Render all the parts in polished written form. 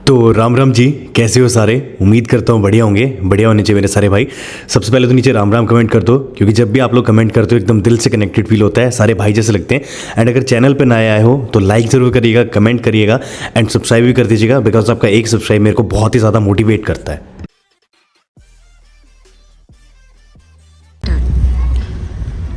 तो राम राम जी, कैसे हो सारे। उम्मीद करता हूँ बढ़िया होंगे, बढ़िया होने चाहिए मेरे सारे भाई। सबसे पहले तो नीचे राम राम कमेंट कर दो, क्योंकि जब भी आप लोग कमेंट करते हो एकदम दिल से कनेक्टेड फील होता है, सारे भाई जैसे लगते हैं। एंड अगर चैनल पे नए आए हो तो लाइक ज़रूर करिएगा, कमेंट करिएगा एंड सब्सक्राइब भी कर दीजिएगा, बिकॉज आपका एक सब्सक्राइब मेरे को बहुत ही ज़्यादा मोटिवेट करता है।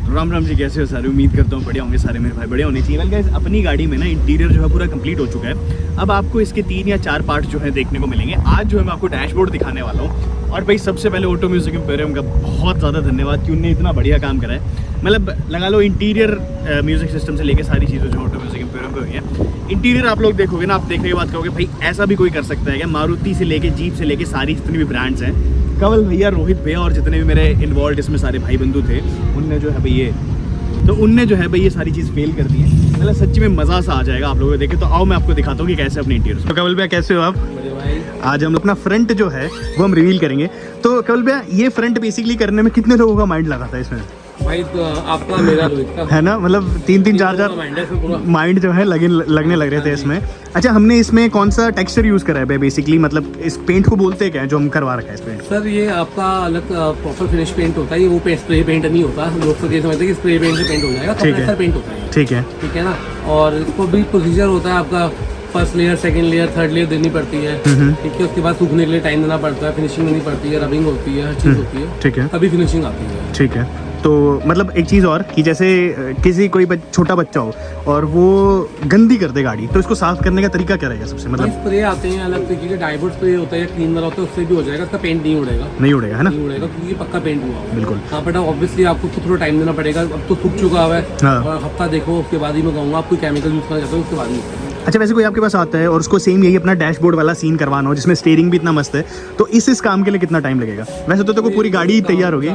राम राम जी, कैसे हो सारे। उम्मीद करता हूँ बढ़िया होंगे सारे मेरे भाई, बढ़िया होने चाहिए। वेल गाइस, अपनी गाड़ी में ना इंटीरियर जो है पूरा कंप्लीट हो चुका है। अब आपको इसके 3 या 4 पार्ट जो है देखने को मिलेंगे। आज जो है मैं आपको डैशबोर्ड दिखाने वाला हूँ। और भाई सबसे पहले ऑटो म्यूजिक एम्पोरियम का बहुत ज़्यादा धन्यवाद कि उन्होंने इतना बढ़िया काम करा है। मतलब लगा लो इंटीरियर म्यूजिक सिस्टम से लेके सारी चीज़ें जो ऑटो म्यूजिक एम्पोरियम पे हुई है। इंटीरियर आप लोग देखोगे ना, आप देखने के बाद कहोगे भाई ऐसा भी कोई कर सकता है क्या। मारुति से लेके जीप से लेके सारी जितनी भी ब्रांड्स हैं, कंवल भैया, रोहित भैया और जितने भी मेरे इन्वॉल्व इसमें सारे भाई बंधु थे, उनने जो है भाई ये सारी चीज़ फेल कर दी है। मतलब सच्ची में मज़ा सा आ जाएगा आप लोगों को देखे। तो आओ मैं आपको दिखाता हूँ कि कैसे अपने इंटीरियर। तो कंवल भैया कैसे हो आप। भाई आज हम अपना फ्रंट जो है वो हम रिवील करेंगे। तो कंवल भैया, ये फ्रंट बेसिकली करने में कितने लोगों का माइंड लगा था इसमें। भाई तो आपका मेरा रोहित का है ना, मतलब 3-3 4-4 माइंड जो है लगने लग रहे थे इसमें। अच्छा, हमने इसमें कौन सा टेक्सचर यूज करा है बेसिकली, मतलब इस पेंट को बोलते हैं क्या जो हम करवा रखा है इस पेंट। सर ये आपका अलग प्रॉपर फिनिश पेंट होता है, ये वो स्प्रे पेंट नहीं होता। लोग तो ये समझते हैं कि स्प्रे पेंट से पेंट हो जाएगा, कंप्रेसर पेंट होता है। ठीक है ना। और इसको भी प्रोसीजर होता है आपका, first layer, second layer, third layer देनी पड़ती है। ठीक है, उसके बाद सूखने के लिए टाइम देना पड़ता है, फिनिशिंग देनी पड़ती है, रबिंग होती है, हर चीज़ होती है। ठीक है, तभी फिनिशिंग आती है। ठीक है। तो मतलब एक चीज़ और कि जैसे किसी कोई छोटा बच्चा हो और वो गंदी कर दे गाड़ी, तो इसको साफ करने का तरीका क्या रहेगा सबसे। मतलब स्प्रे आते हैं अलग तरीके के, डाइवर्ट स्प्रे होता है, क्लीन वाला होता है, उससे भी हो जाएगा। इसका पेंट नहीं उड़ेगा, है ना, नहीं उड़ेगा क्योंकि पक्का पेंट हुआ है। बिल्कुल। हाँ, बट ऑब्वियसली आपको थोड़ा टाइम देना पड़ेगा। अब तो सूख चुका हुआ है। हाँ। और हफ्ता देखो, उसके बाद ही मैं कहूँगा आपको केमिकल यूज करना चाहता हूँ, उसके बाद ही। अच्छा, वैसे कोई आपके पास आता है और उसको सेम यही अपना डैशबोर्ड वाला सीन करवाना हो जिसमें स्टीयरिंग भी इतना मस्त है, तो इस काम के लिए कितना टाइम लगेगा। वैसे तो देखो पूरी गाड़ी तैयार होगी,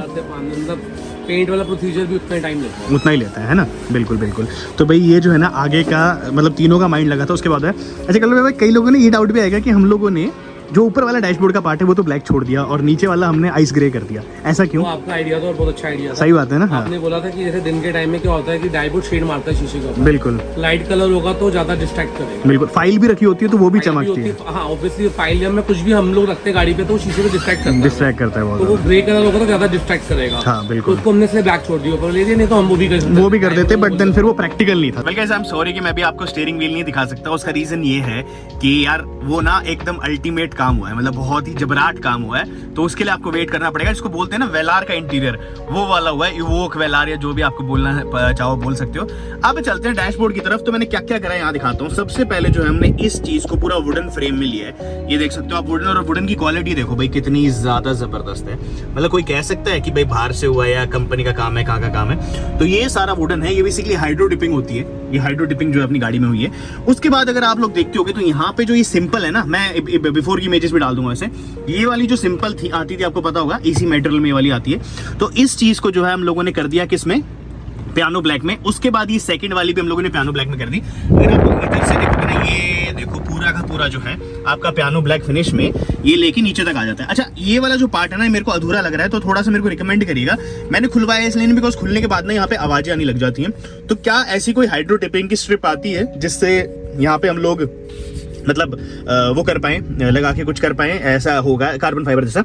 पेंट वाला प्रोसीजर भी उतना टाइम लेता है, उतना ही लेता है ना। बिल्कुल बिल्कुल। तो भाई ये जो है ना आगे का, मतलब तीनों का माइंड लगा था। उसके बाद है, अच्छा कल भाई कई लोगों ने ये डाउट भी आएगा कि हम लोगों ने जो ऊपर वाला डैशबोर्ड का पार्ट है वो तो ब्लैक छोड़ दिया और नीचे वाला हमने आइस ग्रे कर दिया, ऐसा क्यों। आपका आइडिया तो बहुत अच्छा आइडिया था। सही बात है ना। हाँ। आपने बोला था कि जैसे दिन के टाइम में क्या होता है कि डैशबोर्ड शेड मारता है शीशे का। बिल्कुल। लाइट कलर होगा तो ज्यादा डिस्ट्रैक्ट करेगा। बिल्कुल। फाइल भी रखी होती है तो वो भी चमकती है। हाँ, ऑब्वियसली फाइल में कुछ भी हम लोग रखते हैं गाड़ी पे तो शीशे को डिस्ट्रैक्ट करता है। तो वो ग्रे कलर होगा तो ज्यादा डिस्ट्रैक्ट करेगा। हाँ बिल्कुल। उसको हमने से ब्लैक छोड़ दिया ऊपर ले दिया, नहीं तो हम वो भी कर देते, बट देन फिर वो प्रैक्टिकल नहीं था। बल्कि आई एम सॉरी कि मैं भी आपको स्टीयरिंग व्हील नहीं दिखा सकता। उसका रीजन ये है कि यार वो ना एकदम अल्टीमेट काम हुआ है, मतलब बहुत ही जबराट काम हुआ है। तो उसके लिए आपको वेट करना पड़ेगा। इसको बोलते हैं ना वेलार का इंटीरियर, वो वाला हुआ है। इवोक, वेलार या जो भी आपको बोलना है चाहो बोल सकते हो। अब चलते हैं डैशबोर्ड की तरफ। तो मैंने क्या क्या करा है यहाँ दिखाता हूँ। सबसे पहले जो है हमने इस चीज को पूरा वुडन फ्रेम में लिया है। ये देख सकते हो आप वुडन, और वुडन की क्वालिटी देखो भाई कितनी ज्यादा जबरदस्त है। मतलब कोई कह सकता है कि भाई बाहर से हुआ है या कंपनी का काम है, कहाँ का काम है। तो ये सारा वुडन है। ये बेसिकली हाइड्रो डिपिंग होती है। ये हाइड्रो डिपिंग जो है अपनी गाड़ी में हुई है। उसके बाद अगर आप लोग देखते होगे तो यहाँ पे जो ये सिंपल है ना, मैं बिफोर की इमेजेस भी डाल दूंगा वैसे। ये वाली जो सिंपल थी आती थी, आपको पता होगा इसी मेटेरियल में वाली आती है। तो इस चीज को जो है हम लोगों ने कर दिया किसमें, पियानो ब्लैक में। उसके बाद ये सेकंड वाली भी हम लोगों ने पियानो ब्लैक में कर दी। अगर आप लोग इधर से देखोगे ना, ये देखो पूरा का पूरा जो है आपका पियानो ब्लैक फिनिश में ये लेके नीचे तक आ जाता है। अच्छा, ये वाला जो पार्ट है ना मेरे को अधूरा लग रहा है, तो थोड़ा सा मेरे को रिकमेंड करिएगा। मैंने खुलवाया इसलिए नहीं, बिकॉज खुलने के बाद ना यहाँ पे आवाजें आने लग जाती हैं। तो क्या ऐसी कोई हाइड्रो टिपिंग की स्ट्रिप आती है जिससे यहाँ पे हम लोग मतलब वो कर पाए, लगा के कुछ कर पाए, ऐसा होगा कार्बन फाइबर जैसा।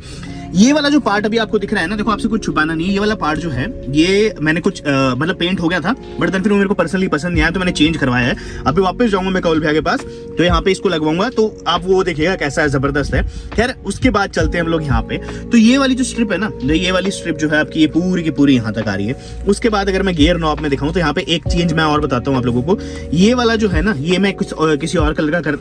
ये वाला जो पार्ट अभी आपको दिख रहा है ना, देखो आपसे कुछ छुपाना नहीं है। ये वाला पार्ट जो है ये मैंने कुछ मतलब पेंट हो गया था, बट देन फिर वो मेरे को पर्सनली पसंद नहीं आया तो मैंने चेंज करवाया है। अभी वापस जाऊंगा मैं कंवल भैया के पास, तो यहाँ पे इसको लगवाऊंगा तो आप वो देखिएगा कैसा है, जबरदस्त है। खैर उसके बाद चलते हैं हम लोग यहाँ पे। तो ये वाली जो स्ट्रिप है ना, ये वाली स्ट्रिप जो है आपकी ये पूरी की पूरी यहाँ तक आ रही है। उसके बाद अगर मैं गियर नॉब में दिखाऊं तो यहाँ पे एक चेंज मैं और बताता हूँ आप लोगों को। ये वाला जो है ना, ये मैं किसी और कलर का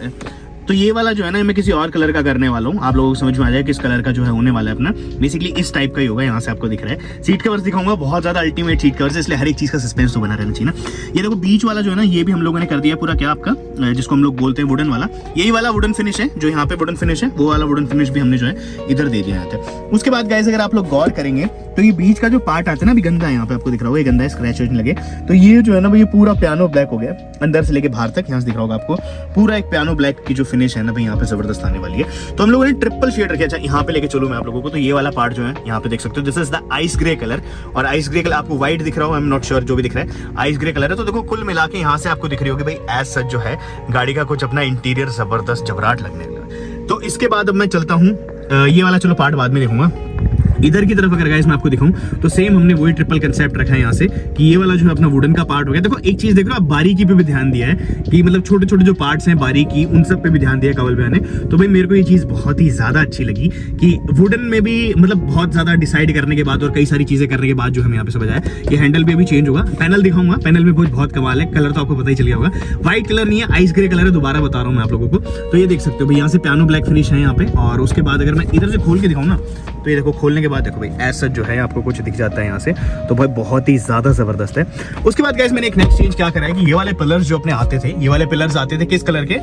तो ये वाला जो है ना मैं किसी और कलर का करने वाला हूँ। आप लोगों को समझ में आ जाए किस कलर का जो है होने वाला है अपना। बेसिकली इस टाइप का ही होगा, यहाँ से आपको दिख रहा है। सीट कवर्स दिखाऊंगा, बहुत ज्यादा अल्टीमेट सीट कवर्स है, इसलिए हर एक चीज का सस्पेंस तो बना रहना चाहिए ना। ये देखो बीच वाला जो है ना, ये भी हम लोगों ने कर दिया पूरा, क्या आपका जिसको हम लोग बोलते हैं वुडन वाला। यही वाला वुडन फिनिश है जो यहाँ पे वुडन फिनिश है, वो वाला वुडन फिनिश भी हमने जो है इधर दे दिया जाता है। उसके बाद गाइस अगर आप लोग गौर करेंगे तो ये बीच का जो पार्ट आता है ना, अभी गंदा है, यहाँ पे आपको दिख रहा होगा ये गंदा है, स्क्रैच लगे। तो ये जो है ना, ये पूरा पियानो ब्लैक हो गया अंदर से लेके बाहर तक। यहाँ से दिख रहा होगा आपको पूरा एक पियानो ब्लैक की जो फिनिश है ना भाई, यहाँ पे जबरदस्त आने वाली है। तो हम लोगों ने ट्रिपल शेड रखे। अच्छा, यहाँ पे लेके चलो मैं आप लोगों को। तो ये वाला पार्ट जो है यहाँ पे देख सकते हो, this is the ice grey colour. और आइस ग्रे कलर आपको व्हाइट दिख रहा हो, आई एम नॉट श्योर, जो भी दिख रहा है आइस ग्रे कलर है। तो देखो कुल मिला के यहाँ से आपको दिख रही होगी भाई एज सच जो है गाड़ी का कुछ अपना इंटीरियर जबरदस्त जबराट लगने लगा। तो इसके बाद अब मैं चलता हूँ, ये वाला चलो पार्ट बाद में देखूंगा। इधर की तरफ अगर गाइस मैं आपको दिखाऊं तो सेम हमने वही ट्रिपल कंसेप्ट रखा है यहाँ से कि ये वाला जो है अपना वुडन का पार्ट हो गया। देखो एक चीज देख रहे हो आप, बारीकी पे भी ध्यान दिया है कि मतलब छोटे छोटे जो पार्ट्स हैं बारीकी, उन सब पे भी ध्यान दिया कवल भैया ने। तो भाई मेरे को ये चीज बहुत ही ज्यादा अच्छी लगी कि वुडन में भी मतलब बहुत ज्यादा डिसाइड करने के बाद और कई सारी चीजें करने के बाद जो हमें यहाँ पे समझ आया ये हैंडल भी अभी चेंज होगा। पैनल दिखाऊंगा, पैनल में बहुत कमाल है, कलर तो आपको पता ही चल गया होगा। व्हाइट कलर नहीं है, आइस ग्रे कलर है, दोबारा बता रहा हूँ मैं आप लोगों को। तो ये देख सकते हो भाई, यहाँ से पियानो ब्लैक फिनिश है यहाँ पे। और उसके बाद अगर मैं इधर से खोल के दिखाऊँ ना तो ये देखो, खोलने के बाद देखो भाई ऐसा जो है आपको कुछ दिख जाता है यहाँ से, तो भाई बहुत ही ज्यादा जबरदस्त है। उसके बाद गाइस मैंने एक नेक्स्ट चीज क्या करा है कि ये वाले पिलर्स जो अपने आते थे, ये वाले पिलर्स आते थे किस कलर के,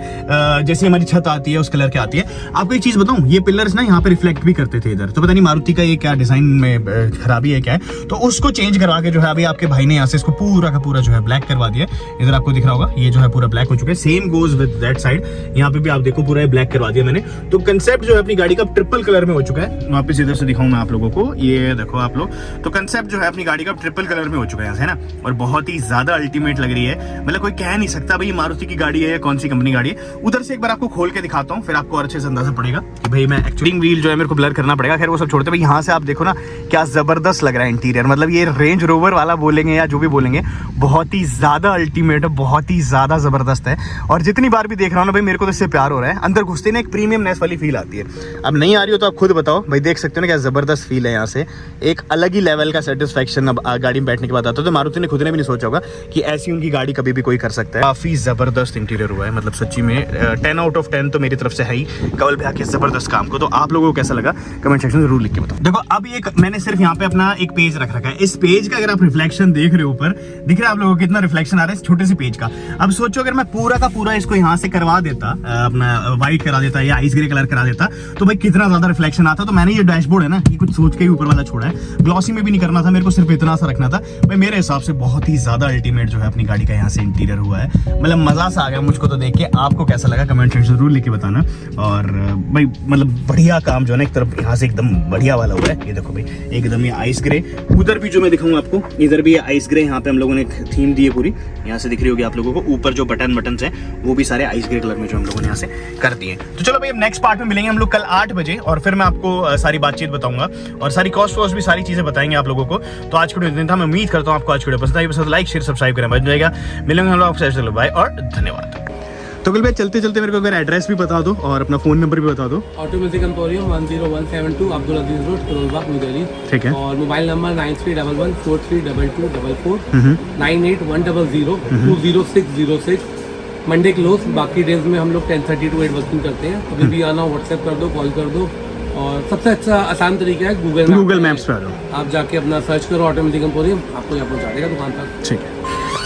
जैसे हमारी छत आती है उस कलर के आती है। आपको एक चीज बताऊं, ये पिलर्स ना यहाँ पे रिफ्लेक्ट भी करते थे इधर, तो पता नहीं मारुति का ये क्या डिजाइन में खराबी है क्या है, तो उसको चेंज करवा के जो है अभी आपके भाई ने यहाँ से इसको पूरा का पूरा जो है ब्लैक करवा दिया। इधर आपको दिख रहा होगा ये जो है पूरा ब्लैक हो चुका है। Same goes with that side, यहाँ पे भी आप देखो पूरा ब्लैक करवा दिया मैंने। तो कंसेप्ट जो है अपनी गाड़ी का ट्रिपल कलर में हो चुका है। वापस इधर से दिखाऊं मैं आप लोगों को, ये देखो आप लोग, तो कंसेप्ट जो है अपनी गाड़ी का ट्रिपल कलर में हो चुका है यहाँ से, है ना। और बहुत ही ज्यादा अल्टीमेट लग रही है, मतलब कोई कह नहीं सकता भाई मारुति की गाड़ी है या कौन सी कंपनी गाड़ी है। उधर से एक बार आपको खोल के दिखाता हूँ, फिर आपको और अच्छे से अंदाजा पड़ेगा कि भाई मैं एक्चुअली व्हील जो है मेरे को ब्लर करना पड़ेगा। खैर वो सब छोड़ते भाई, यहाँ से आप देखो ना क्या जबरदस्त लग रहा है इंटीरियर। मतलब ये रेंज रोवर वाला बोलेंगे या जो भी बोलेंगे, बहुत ही ज्यादा अल्टीमेट है, बहुत ही ज्यादा जबरदस्त है। और जितनी बार भी देख रहा हूँ ना भाई, मेरे को तो इससे प्यार हो रहा है। अंदर घुसते ना एक प्रीमियमनेस वाली फील आती है। अब नहीं आ रही हो तो आप खुद बताओ भाई, देख सकते हो ना क्या जबरदस्त फील है यहाँ से। एक अलग ही लेवल का सेटिस्फैक्शन अब गाड़ी में बैठने के बाद आता है। तो मारुति ने खुद ने भी नहीं सोचा होगा कि ऐसी उनकी गाड़ी कभी भी कोई कर सकता है। काफी जबरदस्त इंटीरियर हुआ है, मतलब सच्ची में 10 आउट ऑफ 10 तो मेरी तरफ से है ही कवल भैया के जबरदस्त काम को। तो आप लोगों को कैसा लगा कमेंट सेक्शन में जरूर लिख के बताओ। देखो अब एक मैंने सिर्फ यहाँ पे अपना एक पेज रख रखा है। इस पेज का अगर आप रिफ्लेक्शन देख रहे हो ऊपर, दिख रहा है आप लोगों को कितना रिफ्लेक्शन आ रहा है इस छोटे से पेज का। अब सोचो अगर मैं पूरा का पूरा इसको यहाँ से करवा देता, अपना व्हाइट करा देता या आइस ग्रे कलर करा देता, तो भाई कितना ज्यादा रिफ्लेक्शन आता। तो मैंने ये डैशबोर्ड है ना, ये कुछ सोच के ही ऊपर वाला छोड़ा है, ग्लॉसी में भी नहीं करना था मेरे को, सिर्फ इतना सा रखना था भाई। मेरे हिसाब से बहुत ही ज्यादा अल्टीमेट जो है अपनी गाड़ी का यहाँ से इंटीरियर हुआ है। मतलब मजा सा आ गया मुझको तो देख के। आपको कैसा लगा कमेंट सेक्शन जरूर लिख के बताना। और भाई मतलब बढ़िया काम जो है ना, एक तरफ यहाँ से एकदम बढ़िया वाला हुआ है। ये देखो भाई एकदम ये आइस ग्रे, उधर भी जो मैं दिखाऊंगा आपको, इधर भी आइस ग्रे, यहाँ पे हम लोगों ने थीम दी है पूरी, यहाँ से दिख रही होगी आप लोगों को। ऊपर जो बटन हैं वो भी सारे आइस ग्रे कलर में जो हम लोगों ने यहाँ से कर दिए। तो चलो भाई अब नेक्स्ट पार्ट में मिलेंगे हम लोग कल 8 बजे, और फिर मैं आपको सारी बातचीत बताऊंगा और सारी कॉस्ट वॉस्ट भी सारी चीजें बताएंगे आप लोगों को। तो आज का दिन था, मैं उम्मीद करता हूँ आपको आज वीडियो पसंद आई। पसंद लाइक शेयर सब्सक्राइब करना बच जाएगा। मिलेंगे हम लोग आपसे, चलो बाय और धन्यवाद। तो कल भाई चलते चलते मेरे को अगर एड्रेस भी बता दो और अपना फोन नंबर भी बता दो। ऑटो म्यूजिक एम्पोरियम 10172 अब्दुल अजीज रोड, फिरोजबाग, न्यू दिल्ली। ठीक है। और मोबाइल नंबर 9311432244 9810020606। मंडे क्लोज, बाकी डेज में हम लोग 10:30 to 8 वर्किंग करते हैं। कभी भी आना, व्हाट्सएप कर दो, कॉल कर दो। और सबसे अच्छा आसान तरीका है गूगल मैप्स पे आ जाओ, आप जाके अपना सर्च करो ऑटो म्यूजिक एम्पोरियम, आपको यहाँ पहुँचा देगा दुकान तक। ठीक है।